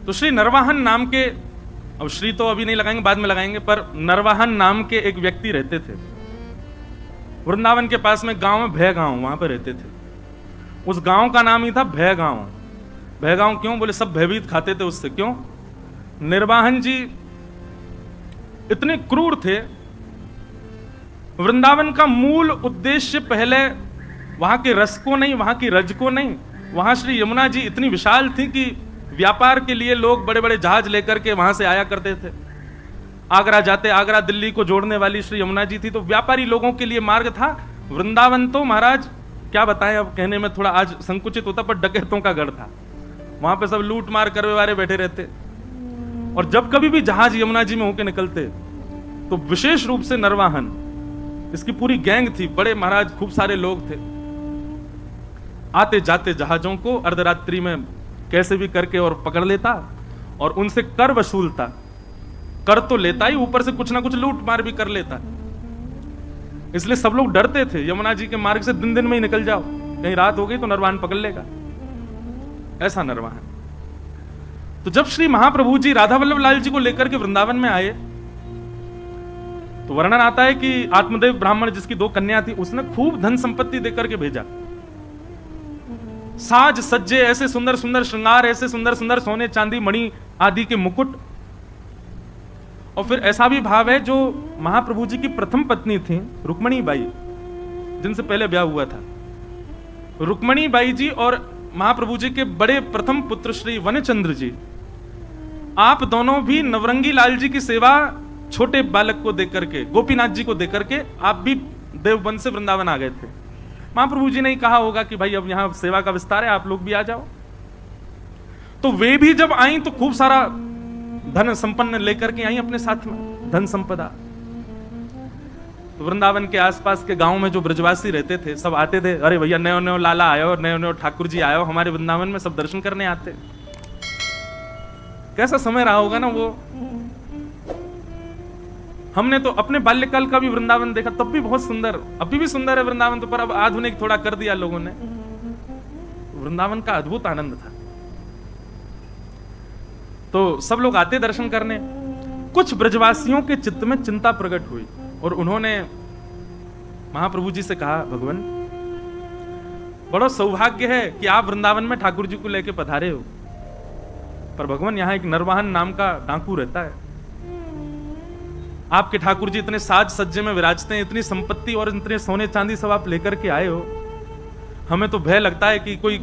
तो श्री नरवाहन नाम के, अब श्री तो अभी नहीं लगाएंगे, बाद में लगाएंगे, पर नरवाहन नाम के एक व्यक्ति रहते थे वृंदावन के पास में, गांव में भय गांव, वहां पर रहते थे। उस गांव का नाम ही था भय गांव। भय गांव क्यों? बोले सब भयभीत खाते थे उससे। क्यों? निर्वाहन जी इतने क्रूर थे। वृंदावन का मूल उद्देश्य पहले वहां के रस को नहीं, वहां की रज को नहीं, वहां श्री यमुना जी इतनी विशाल थी कि व्यापार के लिए लोग बड़े बड़े जहाज लेकर के वहां से आया करते थे। आगरा जाते, आगरा दिल्ली को जोड़ने वाली श्री यमुना जी थी, तो व्यापारी लोगों के लिए मार्ग था। वृंदावन तो महाराज क्या बताएं, अब कहने में थोड़ा आज संकुचित होता, पर डकैतों का गढ़ था। वहां पे सब लूट मार करने वाले बैठे रहते, और जब कभी भी जहाज यमुना जी में होके निकलते तो विशेष रूप से नरवाहन, इसकी पूरी गैंग थी, बड़े महाराज खूब सारे लोग थे, आते जाते जहाजों को अर्धरात्रि में कैसे भी करके और पकड़ लेता और उनसे कर वसूलता। कर तो लेता ही, ऊपर से कुछ ना कुछ लूट मार भी कर लेता। इसलिए सब लोग डरते थे यमुना जी के मार्ग से, दिन दिन में ही निकल जाओ, कहीं रात हो गई तो नरवाहन पकड़ लेगा। ऐसा नरवाहन। तो जब श्री महाप्रभु जी राधा वल्लभ लाल जी को लेकर के वृंदावन में आए, तो वर्णन आता है कि आत्मदेव ब्राह्मण जिसकी 2 कन्या थी, उसने खूब धन संपत्ति देकर के भेजा। साज सज्जे, ऐसे सुंदर सुंदर श्रृंगार, ऐसे सुंदर सुंदर सोने चांदी मणि आदि के मुकुट। और फिर ऐसा भी भाव है, जो महाप्रभु जी की प्रथम पत्नी थी रुक्मणी बाई, जिनसे पहले ब्याह हुआ था, रुक्मणी बाई जी और महाप्रभु जी के बड़े प्रथम पुत्र श्री वनचंद्र जी, आप दोनों भी नवरंगी लाल जी की सेवा छोटे बालक को देकर के, गोपीनाथ जी को देकर के, आप भी देवबंद से वृंदावन आ गए थे। महाप्रभु जी ने कहा होगा कि भाई अब यहां सेवा का विस्तार है, आप लोग भी आ जाओ। तो वे भी जब आई तो खूब सारा धन संपन्न लेकर के आई अपने साथ में, धन संपदा। तो वृंदावन के आसपास के गांव में जो ब्रजवासी रहते थे सब आते थे, अरे भैया नयो नयो लाला आयो, नयो नयो ठाकुर जी आयो हमारे वृंदावन में, सब दर्शन करने आते। कैसा समय रहा होगा ना वो। हमने तो अपने बाल्यकाल का भी वृंदावन देखा, तब भी बहुत सुंदर, अभी भी सुंदर है वृंदावन, तो पर अब आधुनिक थोड़ा कर दिया लोगों ने। वृंदावन का अद्भुत आनंद था। तो सब लोग आते दर्शन करने। कुछ ब्रजवासियों के चित्त में चिंता प्रकट हुई और उन्होंने महाप्रभु जी से कहा, भगवान बड़ा सौभाग्य है कि आप वृंदावन में ठाकुर जी को लेके पधारे हो, पर भगवान यहां एक नरवाहन नाम का डाकू रहता है। आपके ठाकुर जी इतने साज सज्जे में विराजते हैं, इतनी संपत्ति और इतने सोने चांदी सब आप लेकर के आए हो, हमें तो भय लगता है कि कोई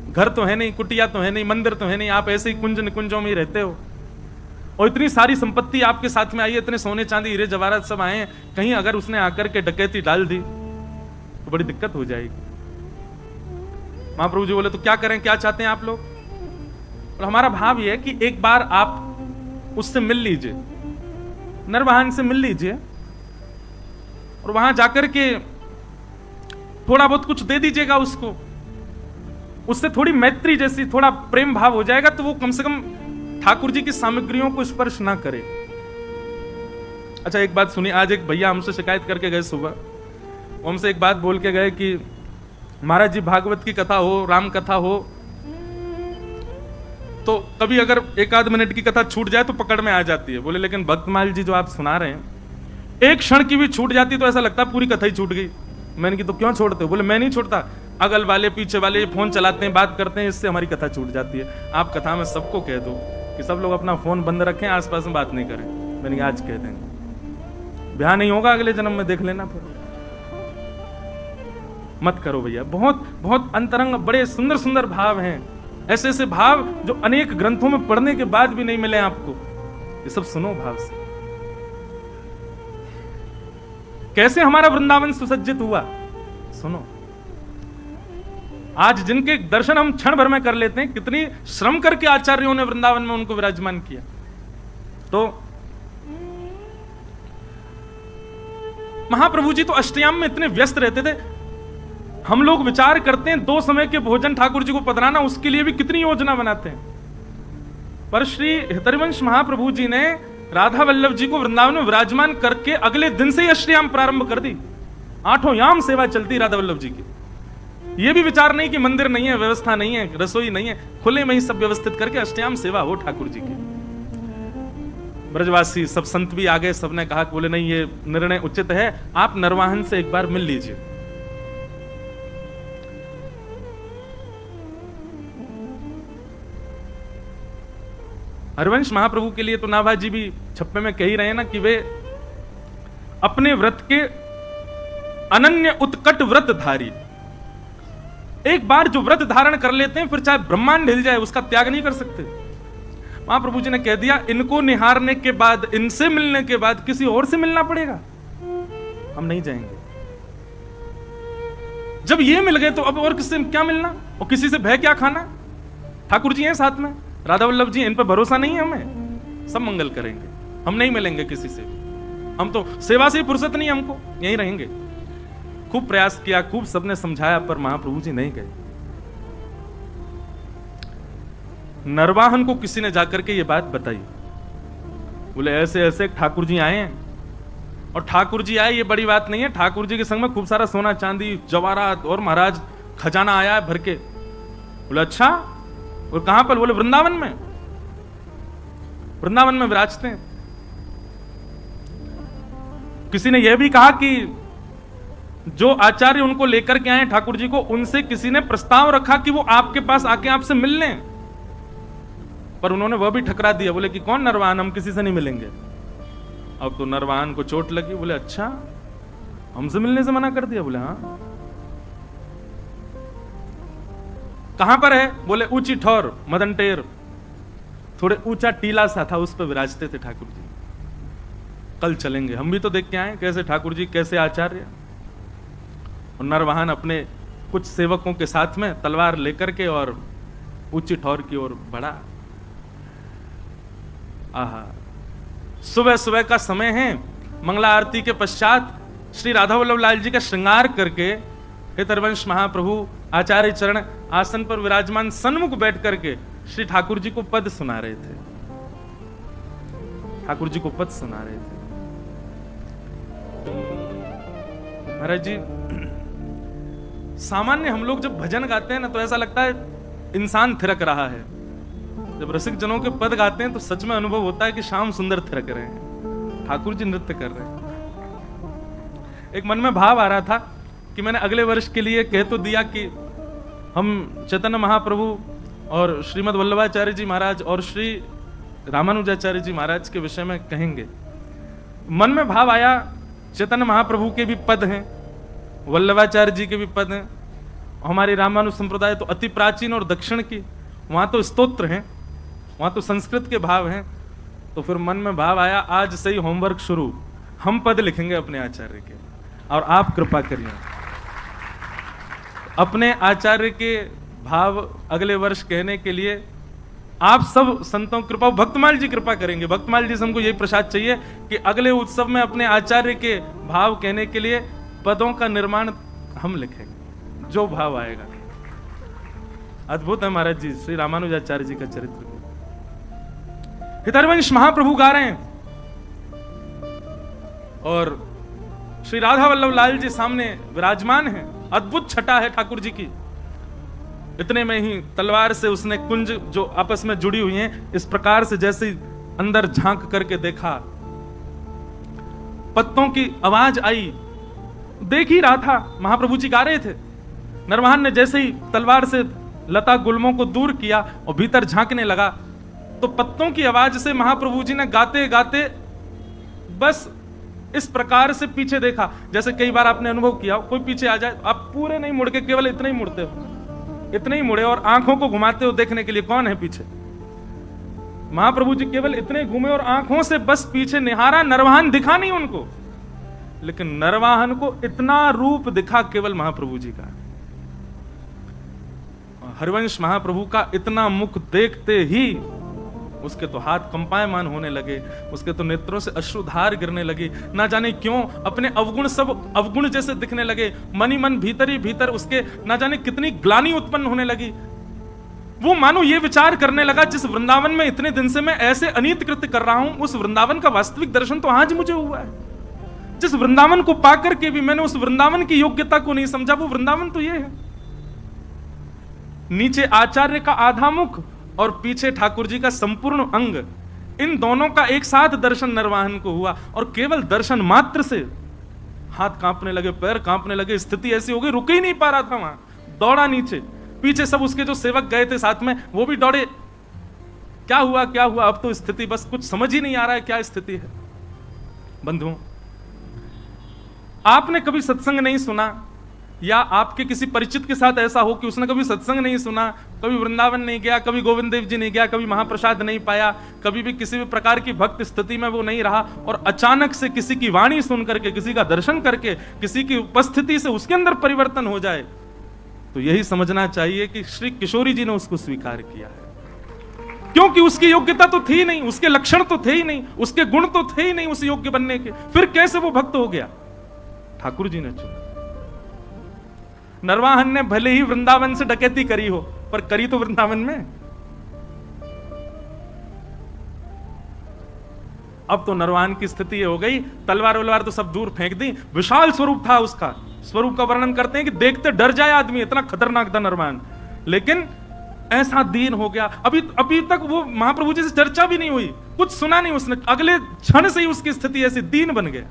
घर तो है नहीं, कुटिया तो है नहीं, मंदिर तो है नहीं, आप ऐसे ही कुंज निकुंजों में ही रहते हो, और इतनी सारी संपत्ति आपके साथ में आई है, इतने सोने चांदी हीरे जवाहरात सब आए हैं, कहीं अगर उसने आकर के डकैती डाल दी तो बड़ी दिक्कत हो जाएगी। महाप्रभु जी बोले, तो क्या करें, क्या चाहते हैं आप लोग? और हमारा भाव यह है कि एक बार आप उससे मिल लीजिए, नरवाहन से मिल लीजिए, और वहां जाकर के थोड़ा बहुत कुछ दे दीजिएगा उसको, उससे थोड़ी मैत्री जैसी, थोड़ा प्रेम भाव हो जाएगा, तो वो कम से कम ठाकुर जी की सामग्रियों को स्पर्श ना करे। अच्छा एक बात सुनिए, आज एक भैया हमसे शिकायत करके गए सुबह, वो हमसे एक बात बोल के गए कि महाराज जी भागवत की कथा हो, राम कथा हो, तो कभी अगर एक आध मिनट की कथा छूट जाए तो पकड़ में आ जाती है। बोले लेकिन भक्तमाल जी जो आप सुना रहे हैं, एक क्षण की भी छूट जाती तो ऐसा लगता है पूरी कथा ही छूट गई। मैंने की तो क्यों छोड़ते हो? बोले मैं नहीं छोड़ता, अगल वाले पीछे वाले फोन चलाते हैं, बात करते हैं, इससे हमारी कथा छूट जाती है। आप कथा में सबको कह दो कि सब लोग अपना फोन बंद रखें, आसपास में बात नहीं करें। मैंने कहा आज कह देंगे, ब्याह नहीं होगा अगले जन्म में, देख लेना फिर। मत करो भैया, बहुत बहुत अंतरंग बड़े सुंदर सुंदर भाव हैं, ऐसे ऐसे भाव जो अनेक ग्रंथों में पढ़ने के बाद भी नहीं मिले आपको। ये सब सुनो भाव से। कैसे हमारा वृंदावन सुसज्जित हुआ, सुनो। आज जिनके दर्शन हम क्षण भर में कर लेते हैं, कितनी श्रम करके आचार्यों ने वृंदावन में उनको विराजमान किया। तो महाप्रभु जी तो अष्टयाम में इतने व्यस्त रहते थे, हम लोग विचार करते हैं 2 समय के भोजन ठाकुर जी को पधराना, उसके लिए भी कितनी योजना बनाते हैं। पर श्री हितरिवंश महाप्रभु जी ने राधा वल्लभ जी को वृंदावन में विराजमान करके अगले दिन से ही अष्टयाम प्रारंभ कर दी। 8 याम सेवा चलती राधा वल्लभ जी की। ये भी विचार नहीं कि मंदिर नहीं है, व्यवस्था नहीं है, रसोई नहीं है, खुले में ही सब व्यवस्थित करके अष्टयाम सेवा हो ठाकुर जी की। ब्रजवासी सब संत भी आ गए, सबने कहा कि बोले नहीं ये निर्णय उचित है, आप नरवाहन से एक बार मिल लीजिए। हरिवंश महाप्रभु के लिए तो नाभाजी भी छप्पे में कह ही रहे हैं ना कि वे अपने व्रत के अनन्य उत्कट व्रत धारी, एक बार जो व्रत धारण कर लेते हैं फिर चाहे ब्रह्मांड हिल जाए उसका त्याग नहीं कर सकते। महाप्रभु जी ने कह दिया इनको निहारने के बाद, इनसे मिलने के बाद किसी और से मिलना पड़ेगा, हम नहीं जाएंगे। जब ये मिल गए तो अब और किससे क्या मिलना और किसी से भय क्या खाना। ठाकुर जी हैं साथ में, राधा वल्लभ जी, इन पर भरोसा नहीं है हमें, सब मंगल करेंगे, हम नहीं मिलेंगे किसी से, हम तो सेवा से ही फुर्सत नहीं, हमको यहीं रहेंगे। खूब प्रयास किया, खूब सबने समझाया, पर महाप्रभु जी नहीं गए। नरवाहन को किसी ने जाकर के ये बात बताई, बोले ऐसे ऐसे ठाकुर जी आए हैं, और ठाकुर जी आए ये बड़ी बात नहीं है, ठाकुर जी के संग में खूब सारा सोना चांदी जवाहरात और महाराज खजाना आया है भर के। बोले अच्छा, और कहां पर? बोले वृंदावन में, वृंदावन में विराजते हैं। किसी ने यह भी कहा कि जो आचार्य उनको लेकर के आए ठाकुर जी को, उनसे किसी ने प्रस्ताव रखा कि वो आपके पास आके आपसे मिल लें, पर उन्होंने वह भी ठकरा दिया। बोले कि कौन नरवाहन, हम किसी से नहीं मिलेंगे। अब तो नरवाहन को चोट लगी, बोले अच्छा हमसे मिलने से मना कर दिया। बोले हाँ। कहां पर है? बोले ऊंची ठौर मदन टेर, थोड़े ऊंचा टीला सा था, उस पर विराजते थे ठाकुर जी। कल चलेंगे, हम भी तो देख के आए कैसे ठाकुर जी, कैसे आचार्य। और नरवाहन अपने कुछ सेवकों के साथ में तलवार लेकर के और ऊंची ठौर की ओर बढ़ा। आहा, सुबह सुबह का समय है, मंगला आरती के पश्चात श्री राधा वल्लभ लाल जी का श्रृंगार करके हे हरिवंश महाप्रभु आचार्य चरण आसन पर विराजमान सन्मुख बैठ करके श्री ठाकुर जी को पद सुना रहे थे, ठाकुर जी को पद सुना रहे थे। महाराज जी, सामान्य हम लोग जब भजन गाते हैं ना तो ऐसा लगता है इंसान थिरक रहा है, जब रसिक जनों के पद गाते हैं तो सच में अनुभव होता है कि श्याम सुंदर थिरक रहे हैं, ठाकुर जी नृत्य कर रहे हैं। एक मन में भाव आ रहा था कि मैंने अगले वर्ष के लिए कह तो दिया कि हम चैतन्य महाप्रभु और श्रीमद् वल्लभाचार्य जी महाराज और श्री रामानुजाचार्य जी महाराज के विषय में कहेंगे। मन में भाव आया, चैतन्य महाप्रभु के भी पद हैं, वल्लभाचार्य जी के भी पद हैं, हमारी रामानु संप्रदाय तो अति प्राचीन और दक्षिण की, वहां तो स्तोत्र हैं, वहां तो संस्कृत के भाव हैं। तो फिर मन में भाव आया आज से ही होमवर्क शुरू, हम पद लिखेंगे अपने आचार्य के, और आप कृपा करिए अपने आचार्य के भाव अगले वर्ष कहने के लिए आप सब संतों कृपा, भक्तमाल जी कृपा करेंगे। भक्तमाल जी से हमको यही प्रसाद चाहिए कि अगले उत्सव में अपने आचार्य के भाव कहने के लिए पदों का निर्माण हम लिखेंगे, जो भाव आएगा। अद्भुत है महाराज जी, श्री रामानुजाचार्य जी का चरित्र। हितरवंश महाप्रभु गा रहे हैं और श्री राधा वल्लभ लाल जी सामने विराजमान हैं। अद्भुत छटा है ठाकुर जी की। इतने में ही तलवार से उसने कुंज जो आपस में जुड़ी हुई हैं, इस प्रकार से जैसे अंदर झांक करके देखा, पत्तों की आवाज आई। देख ही रहा था, महाप्रभु जी गा रहे थे। नरवाहन ने जैसे ही तलवार से लता गुल्मों को दूर किया और भीतर झांकने लगा, तो पत्तों की आवाज से महाप्रभु जी ने गाते गाते बस इस प्रकार से पीछे देखा। जैसे कई बार आपने अनुभव किया, कोई पीछे आ जाए, आप पूरे नहीं मुड़ के केवल इतने ही मुड़ते हो, इतने ही मुड़े और आंखों को घुमाते हो देखने के लिए कौन है पीछे। महाप्रभु जी केवल इतने घूमे और आंखों से बस पीछे निहारा। नरवाहन दिखा नहीं उनको, लेकिन नरवाहन को इतना रूप दिखा केवल महाप्रभु जी का। हरिवंश महाप्रभु का इतना मुख देखते ही उसके तो हाथ कंपायमान होने लगे, उसके तो नेत्रों से अश्रुधार गिरने लगी। ना जाने क्यों अपने अवगुण सब अवगुण जैसे दिखने लगे। मन ही मन भीतर ही भीतर उसके ना जाने कितनी ग्लानि उत्पन्न होने लगी। वो मानो ये विचार करने लगा, जिस वृंदावन में इतने दिन से मैं ऐसे अनीत कृत्य कर रहा हूं, उस वृंदावन का वास्तविक दर्शन तो आज मुझे हुआ है। जिस वृंदावन को पाकर के भी मैंने उस वृंदावन की योग्यता को नहीं समझा, वो वृंदावन तो ये है। नीचे आचार्य का आधा मुख और पीछे ठाकुर जी का संपूर्ण अंग, इन दोनों का एक साथ दर्शन नरवाहन को हुआ। और केवल दर्शन मात्र से हाथ कांपने लगे, पैर कांपने लगे, स्थिति ऐसी हो गई रुक ही नहीं पा रहा था वहां, दौड़ा नीचे। पीछे सब उसके जो सेवक गए थे साथ में वो भी दौड़े। क्या हुआ क्या हुआ, अब तो स्थिति बस कुछ समझ ही नहीं आ रहा है क्या स्थिति है। बंधुओं, आपने कभी सत्संग नहीं सुना या आपके किसी परिचित के साथ ऐसा हो कि उसने कभी सत्संग नहीं सुना, कभी वृंदावन नहीं गया, कभी गोविंद देव जी नहीं गया, कभी महाप्रसाद नहीं पाया, कभी भी किसी भी प्रकार की भक्त स्थिति में वो नहीं रहा, और अचानक से किसी की वाणी सुन करके, किसी का दर्शन करके, किसी की उपस्थिति से उसके अंदर परिवर्तन हो जाए, तो यही समझना चाहिए कि श्री किशोरी जी ने उसको स्वीकार किया है। क्योंकि उसकी योग्यता तो थी नहीं, उसके लक्षण तो थे ही नहीं, उसके गुण तो थे ही नहीं उस योग्य बनने के, फिर कैसे वो भक्त हो गया? ठाकुर जी ने चुना। नरवाहन ने भले ही वृंदावन से डकैती करी हो, पर करी तो वृंदावन में। अब तो नरवाहन की स्थिति ये हो गई, तलवार वलवार तो सब दूर फेंक दी, विशाल स्वरूप था उसका। स्वरूप का वर्णन करते हैं कि देखते डर जाए आदमी, इतना खतरनाक था नरवाहन। लेकिन ऐसा दीन हो गया, अभी तक वो महाप्रभु जी से चर्चा भी नहीं हुई, कुछ सुना नहीं उसने, अगले क्षण से ही उसकी स्थिति ऐसी दीन बन गया।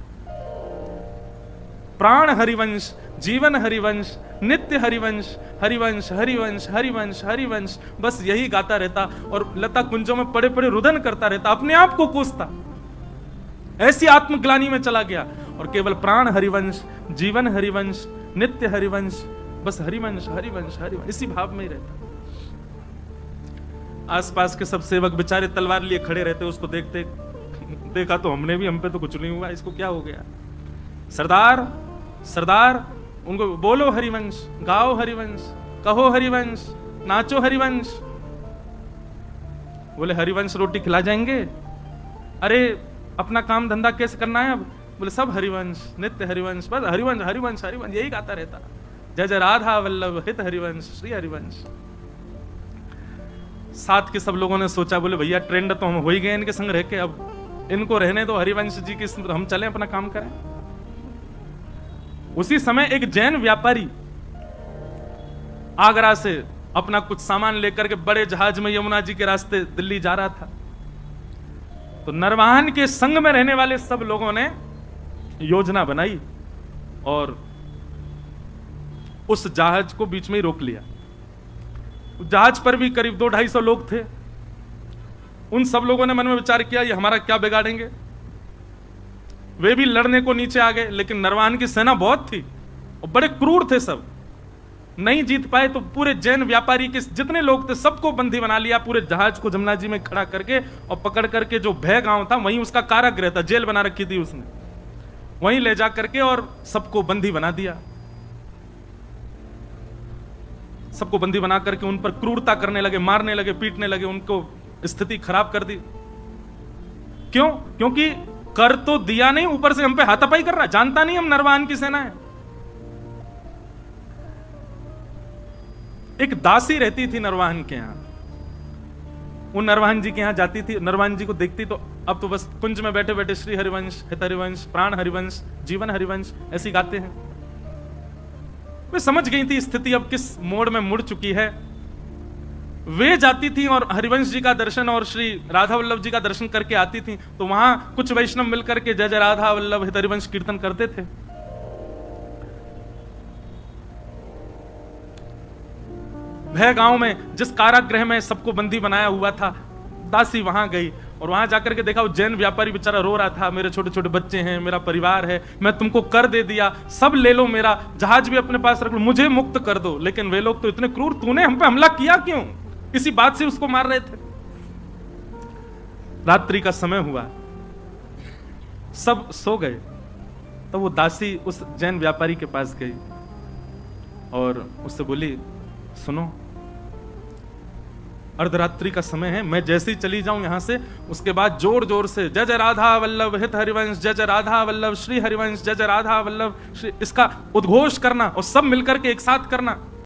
प्राण हरिवंश, जीवन हरिवंश, नित्य हरिवंश, हरिवंश हरिवंश हरिवंश हरिवंश, बस यही गाता रहता और लता कुंजों में पड़े पड़े रुदन करता रहता, अपने आप को कोसता। ऐसी आत्मग्लानि में चला गया और केवल प्राण हरिवंश, जीवन हरिवंश, नित्य हरिवंश, बस हरिवंश हरिवंश हरिवंश, इसी भाव में ही रहता। आसपास के सब सेवक बेचारे तलवार लिए खड़े रहते, उसको देखते, देखा तो हमने भी, हम पे तो कुछ नहीं हुआ, इसको क्या हो गया? सरदार सरदार, उनको बोलो हरिवंश, गाओ हरिवंश, कहो हरिवंश, नाचो हरिवंश। बोले हरिवंश रोटी खिला जाएंगे? अरे अपना काम धंधा कैसे करना है अब? बोले सब हरिवंश, नित्य हरिवंश, बस हरिवंश हरिवंश हरिवंश, यही गाता रहता। जय जय राधा वल्लभ हित हरिवंश, श्री हरिवंश। साथ के सब लोगों ने सोचा, बोले भैया ट्रेंड तो हम हो ही गए इनके संग रह के, अब इनको रहने दो हरिवंश जी की, हम चले अपना काम करें। उसी समय एक जैन व्यापारी आगरा से अपना कुछ सामान लेकर के बड़े जहाज में यमुना जी के रास्ते दिल्ली जा रहा था। तो नरवाहन के संग में रहने वाले सब लोगों ने योजना बनाई और उस जहाज को बीच में ही रोक लिया। जहाज पर भी करीब 200-250 लोग थे। उन सब लोगों ने मन में विचार किया, ये हमारा क्या बिगाड़ेंगे। वे भी लड़ने को नीचे आ गए, लेकिन नरवाहन की सेना बहुत थी और बड़े क्रूर थे सब, नहीं जीत पाए। तो पूरे जैन व्यापारी के जितने लोग थे सबको बंदी बना लिया, पूरे जहाज को जमुना जी में खड़ा करके और पकड़ करके जो भय गांव था वहीं उसका कारागृह था, जेल बना रखी थी उसने, वहीं ले जा करके और सबको बंदी बना दिया। सबको बंदी बना करके उन पर क्रूरता करने लगे, मारने लगे, पीटने लगे, उनको स्थिति खराब कर दी। क्यों? क्योंकि कर तो दिया नहीं, ऊपर से हम पे हाथापाई कर रहा, जानता नहीं हम नरवाहन की सेना है। एक दासी रहती थी नरवाहन के यहां, वो नरवाहन जी के यहां जाती थी, नरवाहन जी को देखती तो अब तो बस कुंज में बैठे बैठे श्री हरिवंश, हित हरिवंश, प्राण हरिवंश, जीवन हरिवंश ऐसी गाते हैं। वे समझ गई थी स्थिति अब किस मोड़ में मुड़ चुकी है। वे जाती थी और हरिवंश जी का दर्शन और श्री राधा वल्लभ जी का दर्शन करके आती थी, तो वहां कुछ वैष्णव मिलकर के जय जय राधा वल्लभ हित हरिवंश कीर्तन करते थे। भय गांव में जिस कारागृह में सबको बंदी बनाया हुआ था, दासी वहां गई और वहां जाकर के देखा वो जैन व्यापारी बेचारा रो रहा था, मेरे छोटे छोटे बच्चे हैं, मेरा परिवार है, मैं तुमको कर दे दिया, सब ले लो, मेरा जहाज भी अपने पास रख लो, मुझे मुक्त कर दो। लेकिन वे लोग तो इतने क्रूर, तूने हम पे हमला किया क्यों? इसी बात से उसको मार रहे थे। रात्रि का समय हुआ, सब सो गए, तो वो दासी उस जैन व्यापारी के पास गई और उससे बोली, सुनो अर्धरात्रि का समय है, मैं जैसे ही चली जाऊं यहां से, उसके बाद जोर जोर से जय जय राधा वल्लभ हित हरिवंश, जय जय राधा वल्लभ श्री हरिवंश, जय जय राधा वल्लभ श्री, इसका उद्घोष करना और सब मिलकर के एक साथ करना।